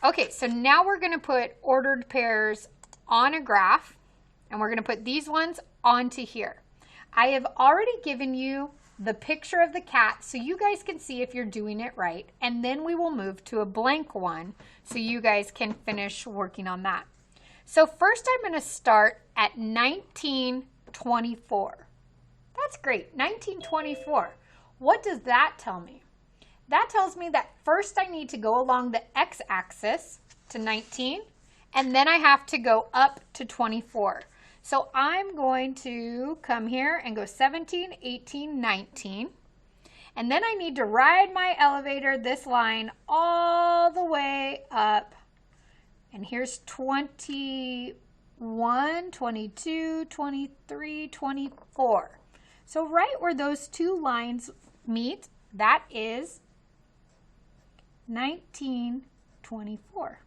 Okay, so now we're going to put ordered pairs on a graph, and we're going to put these ones onto here. I have already given you the picture of the cat so you guys can see if you're doing it right, and then we will move to a blank one so you guys can finish working on that. So first I'm going to start at 1924. That's great, 1924. What does that tell me? That tells me that first I need to go along the x-axis to 19, and then I have to go up to 24. So I'm going to come here and go 17, 18, 19. And then I need to ride my elevator, this line, all the way up. And here's 21, 22, 23, 24. So right where those two lines meet, that is 1924.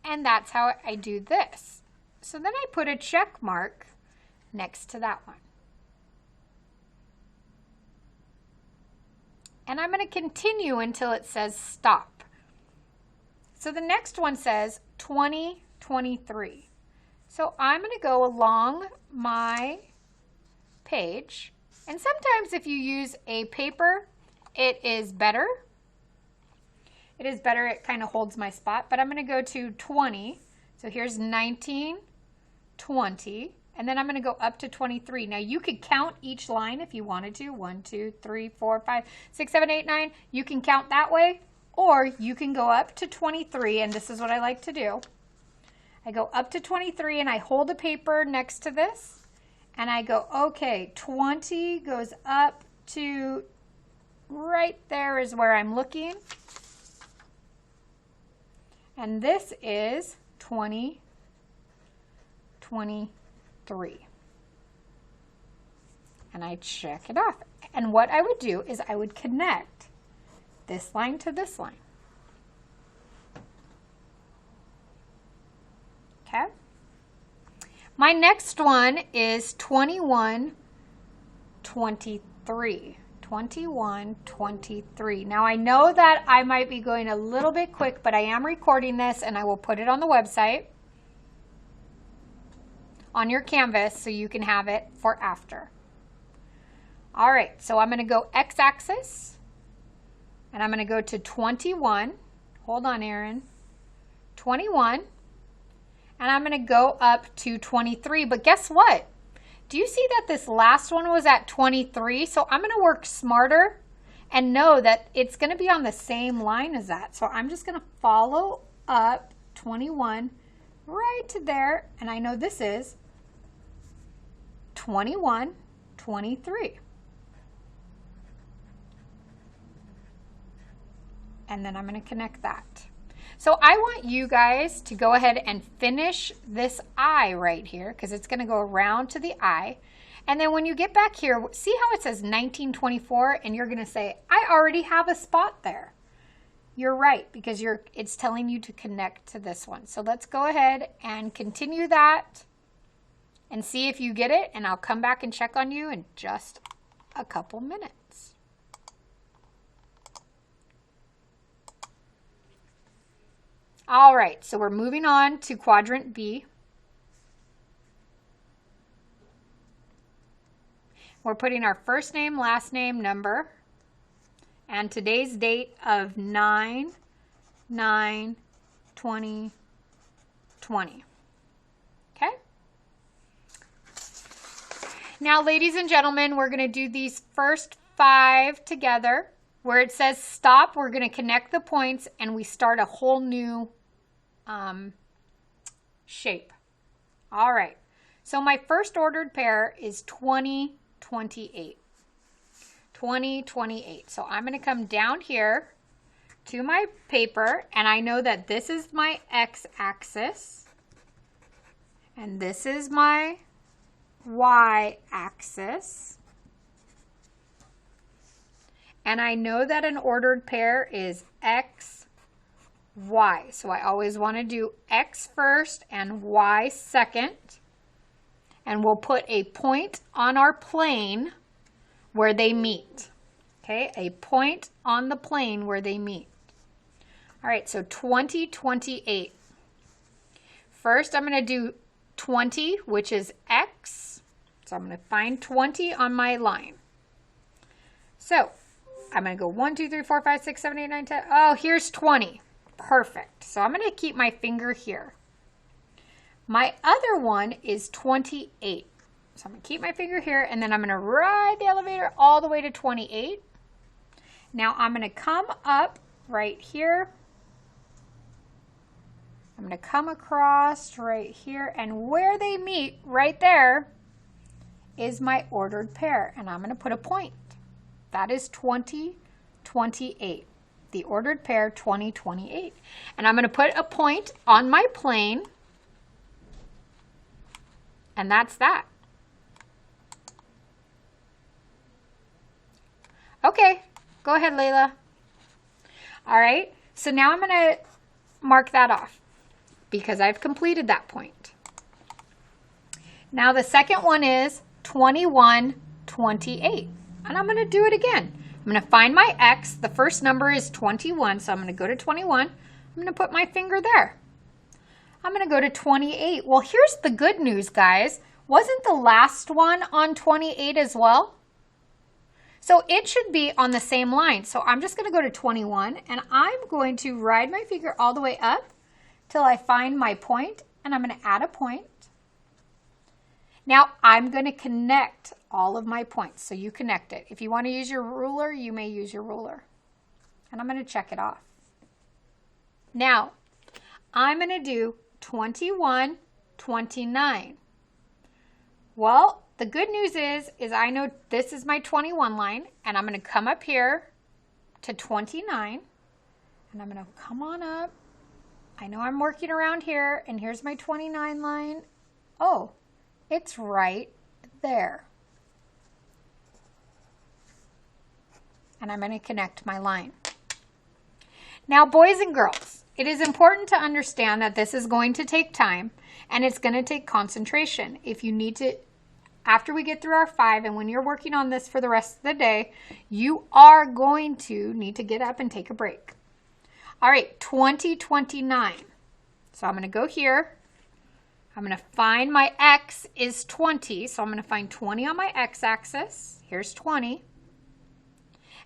And that's how I do this. So then I put a check mark next to that one. And I'm going to continue until it says stop. So the next one says 2023. So I'm going to go along my page. And sometimes if you use a paper, it is better. It is better, it kind of holds my spot, but I'm going to go to 20. So here's 19, 20, and then I'm going to go up to 23. Now you could count each line if you wanted to. 1, 2, 3, 4, 5, 6, 7, 8, 9. You can count that way, or you can go up to 23, and this is what I like to do. I go up to 23 and I hold a paper next to this, and I go, okay, 20 goes up to right there is where I'm looking. And this is 2023. And I check it off. And what I would do is I would connect this line to this line. Okay. My next one is 2123. 2123. Now I know that I might be going a little bit quick, but I am recording this and I will put it on the website on your Canvas so you can have it for after. All right, so I'm going to go x-axis and I'm going to go to 21. Hold on, Erin. 21. And I'm going to go up to 23, but guess what? Do you see that this last one was at 23? So I'm going to work smarter and know that it's going to be on the same line as that. So I'm just going to follow up 21 right to there. And I know this is 21, 23. And then I'm going to connect that. So I want you guys to go ahead and finish this eye right here because it's going to go around to the eye. And then when you get back here, see how it says 1924 and you're going to say, I already have a spot there. You're right because it's telling you to connect to this one. So let's go ahead and continue that and see if you get it. And I'll come back and check on you in just a couple minutes. All right, so we're moving on to quadrant B. We're putting our first name, last name, number, and today's date of 9/9/2020. Okay? Now, ladies and gentlemen, we're going to do these first 5 together. Where it says stop, we're going to connect the points and we start a whole new shape. All right. So my first ordered pair is 2028. 2028. So I'm going to come down here to my paper and I know that this is my x-axis and this is my y-axis. And I know that an ordered pair is x, y. So I always want to do x first and y second. And we'll put a point on our plane where they meet. Okay, a point on the plane where they meet. All right, so 20, 28. First, I'm going to do 20, which is X. So I'm going to find 20 on my line. So I'm going to go 1, 2, 3, 4, 5, 6, 7, 8, 9, 10. Oh, here's 20. Perfect. So I'm going to keep my finger here. My other one is 28. So I'm going to keep my finger here, and then I'm going to ride the elevator all the way to 28. Now I'm going to come up right here. I'm going to come across right here, and where they meet right there is my ordered pair, and I'm going to put a point. That is 20, 28. The ordered pair 20, 28. And I'm going to put a point on my plane, and that's that. Okay, go ahead, Layla. All right, so now I'm going to mark that off because I've completed that point. Now the second one is 21, 28. And I'm going to do it again. I'm going to find my X. The first number is 21, so I'm going to go to 21. I'm going to put my finger there. I'm going to go to 28. Well, here's the good news, guys. Wasn't the last one on 28 as well? So it should be on the same line. So I'm just going to go to 21, and I'm going to ride my finger all the way up till I find my point, and I'm going to add a point. Now I'm going to connect all of my points. So you connect it. If you want to use your ruler, you may use your ruler. And I'm going to check it off. Now I'm going to do 21, 29. Well, the good news is I know this is my 21 line, and I'm going to come up here to 29, and I'm going to come on up. I know I'm working around here, and here's my 29 line. Oh, it's right there. And I'm going to connect my line. Now, boys and girls, it is important to understand that this is going to take time, and it's going to take concentration. If you need to, after we get through our 5, and when you're working on this for the rest of the day, you are going to need to get up and take a break. All right, 20, 29. So I'm going to go here. I'm going to find my X is 20. So I'm going to find 20 on my X axis. Here's 20.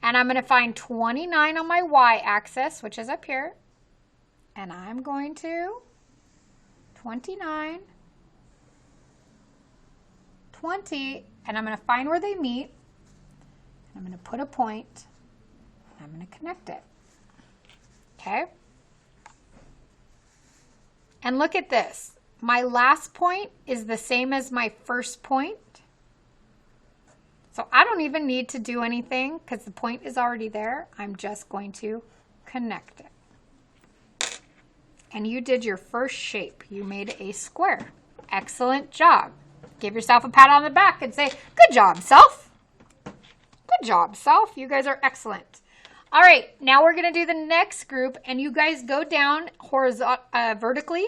And I'm going to find 29 on my Y axis, which is up here. And I'm going to 29, 20, and I'm going to find where they meet. I'm going to put a point, and I'm going to connect it. Okay? And look at this. My last point is the same as my first point. So I don't even need to do anything because the point is already there. I'm just going to connect it. And you did your first shape. You made a square. Excellent job. Give yourself a pat on the back and say, good job, self. Good job, self. You guys are excellent. All right, now we're going to do the next group, and you guys go down vertically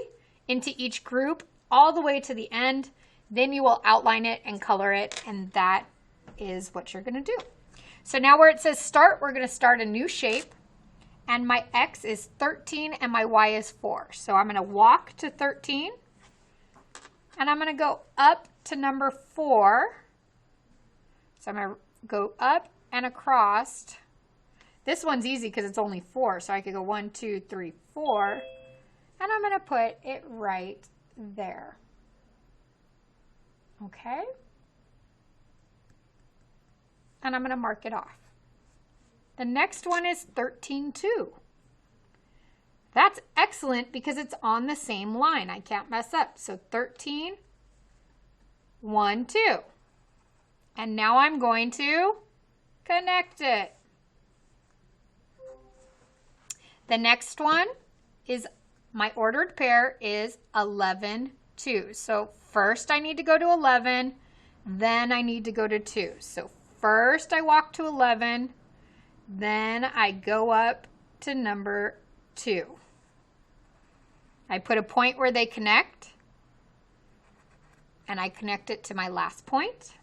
into each group all the way to the end. Then you will outline it and color it, and that is what you're going to do. So now where it says start, we're going to start a new shape, and my X is 13 and my Y is 4. So I'm going to walk to 13, and I'm going to go up to number 4. So I'm going to go up and across. This one's easy because it's only 4, so I could go 1, 2, 3, 4, and I'm going to put it right there. Okay? And I'm going to mark it off. The next one is 13, 2. That's excellent because it's on the same line. I can't mess up. So 13, 1, 2. And now I'm going to connect it. The next one is my ordered pair is 11, 2. So first I need to go to 11, then I need to go to 2. So first I walk to 11, then I go up to number 2. I put a point where they connect, and I connect it to my last point.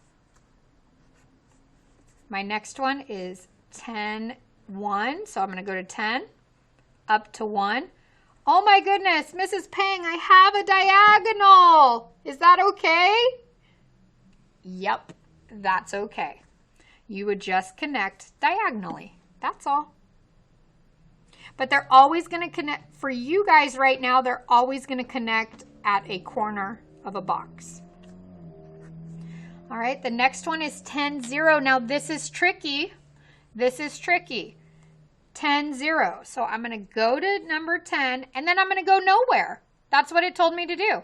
My next one is 10, 1, so I'm going to go to 10, up to 1. Oh my goodness, Mrs. Pang, I have a diagonal. Is that okay? Yep, that's okay. You would just connect diagonally. That's all. But they're always going to connect, for you guys right now, they're always going to connect at a corner of a box. All right, the next one is 10, 0. Now this is tricky. This is tricky. 10, 0. So I'm going to go to number 10 and then I'm going to go nowhere. That's what it told me to do.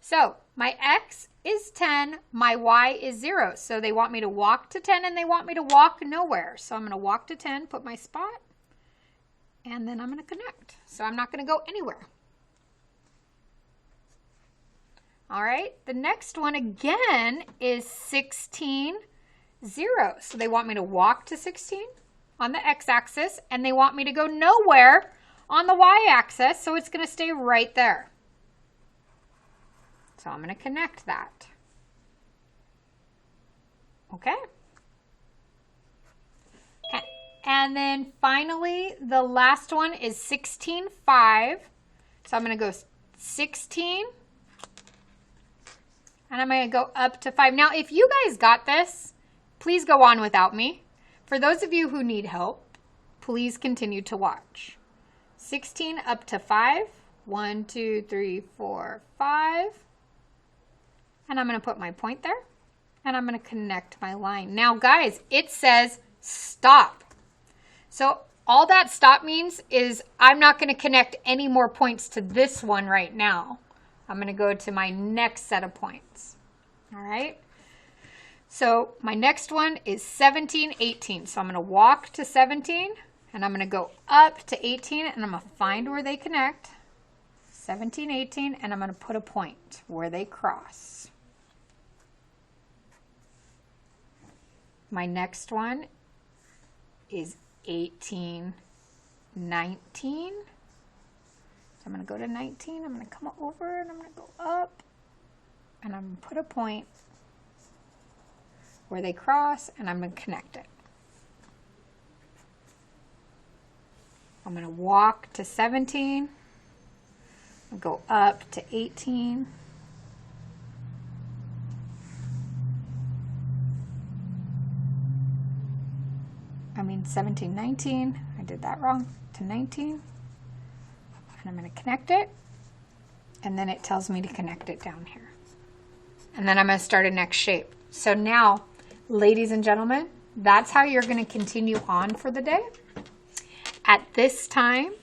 So my X is 10, my Y is 0. So they want me to walk to 10 and they want me to walk nowhere. So I'm going to walk to 10, put my spot, and then I'm going to connect. So I'm not going to go anywhere. All right, the next one again is 16, 0. So they want me to walk to 16 on the x-axis, and they want me to go nowhere on the y-axis, so it's going to stay right there. So I'm going to connect that. Okay. And then finally, the last one is 16, 5. So I'm going to go 16, and I'm going to go up to 5. Now, if you guys got this, please go on without me. For those of you who need help, please continue to watch. 16 up to 5. 1, 2, 3, 4, 5. And I'm going to put my point there. And I'm going to connect my line. Now, guys, it says stop. So all that stop means is I'm not going to connect any more points to this one right now. I'm going to go to my next set of points. All right. So my next one is 17, 18. So I'm going to walk to 17 and I'm going to go up to 18 and I'm going to find where they connect. 17, 18, and I'm going to put a point where they cross. My next one is 18, 19. So I'm going to go to 19. I'm going to come over and I'm going to go up and I'm going to put a point where they cross, and I'm going to connect it. I'm going to walk to 17, I'll go up to 18, I mean 17, 19, I did that wrong, to 19, and I'm going to connect it, and then it tells me to connect it down here. And then I'm going to start a next shape. So now, ladies and gentlemen, that's how you're going to continue on for the day. At this time,